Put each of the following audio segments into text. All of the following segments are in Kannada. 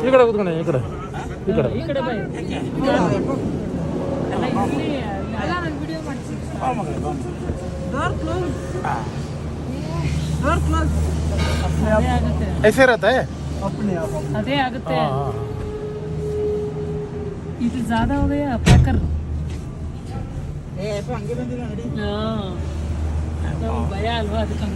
ಈ ಕಡೆ ಕೂತ್ಕೊಂಡೆ ಈ ಕಡೆ ಈ ಕಡೆ ऐसे रहता है अदे आगते ಇದು ज़्यादा हो गया पैकर ಹಂಗೆ ಬಂದಿಲ್ಲ ನೋಡಿ ಭಯ ಅಲ್ವಾ ಅದಕ್ಕೆ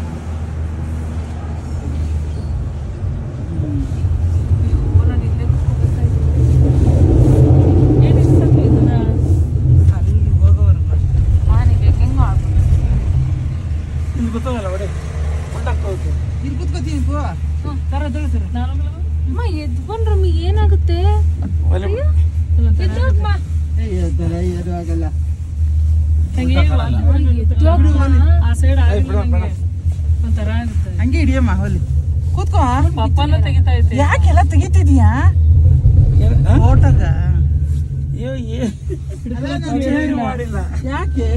ಗೊತ್ತಲ್ಲ ಒಡೆ ಇಲ್ಲಿ ಕೂತ್ಕೋತೀನಿ ಅಮ್ಮ ಎದ್ಕೊಂಡ್ರಮ್ಮ ಏನಾಗುತ್ತೆ ಏನು ಆಗಲ್ಲ ಆ ಸೈಡ್ ಒಂಥರ ಆಗುತ್ತೆ ಹಂಗೆ ಹಿಡಿಯಮ್ಮ ಹೋಲಿ ಕೂತ್ಕೋ ಪಪ್ಪನ ತೆಗಿತಾ ಐತೆ ಯಾಕೆಲ್ಲ ತೆಗಿತಿದ್ಯಾ ಫೋಟೋಗ ಮಾಡಿಲ್ಲ ಯಾಕೆ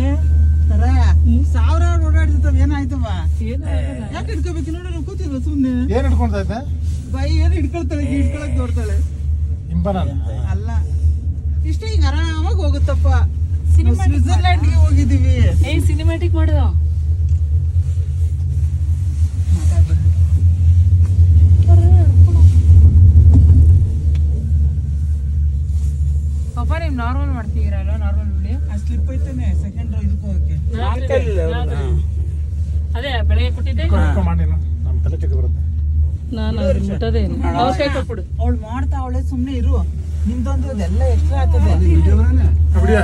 ಸಾವಿರಾರು ಓಡಾಡ್ತಿರ್ತಾವ ಏನಾಯ್ತವ ಯಾಕೆ ಹಿಡ್ಕೋಬೇಕು ನೋಡಿ ನಾವು ಕೂತಿದ್ವ ಸುಮ್ನೆ ಏನ್ ಹಿಡ್ಕೊಳ್ತಾ ಇದ್ದೆ ಬೈ ಏನು ಹಿಡ್ಕೊಳ್ತಾಳೆ ಹಿಡ್ಕೊಳಕ್ ನೋಡ್ತಾಳೆ ಅಲ್ಲ ಇಷ್ಟ ಹಿಂಗ ಆರಾಮಾಗಿ ಹೋಗುತ್ತಪ್ಪ ಸ್ವಿಟ್ಜರ್ಲ್ಯಾಂಡ್ಗೆ ಹೋಗಿದೀವಿ ಸಿನಿಮ್ಯಾಟಿಕ್ ಮಾಡಿದ ಪಾಪ ನೀವು ನಾರ್ಮಲ್ ಮಾಡ್ತೀರಲ್ಲ ನಾರ್ಮಲ್ ವಿಡಿಯೋ ಸ್ಲಿಪ್ ಐತೇನೆ ಸೆಕೆಂಡ್ ರೋ ಇದಕ್ಕೆ ಹೋಗಕ್ಕೆ ಅದೇ ಬೆಳಗ್ಗೆ ಕೊಟ್ಟಿದ್ದೆ ಮಾಡಿಲ್ಲ ನಮ್ಮ ತಲೆ ಚೆಕ್ ಬರುತ್ತೆ ನಾನು ಮುಟ್ಟದೇ ಅವ್ರ ಕೈ ಕೊಟ್ಬಿಡು ಅವಳು ಮಾಡ್ತಾ ಅವಳೆ ಸುಮ್ನೆ ಇರು ನಿಮ್ದೊಂದು ಅದೆಲ್ಲ ಎಕ್ಸ್ಟ್ರಾ ಆಗ್ತದೆ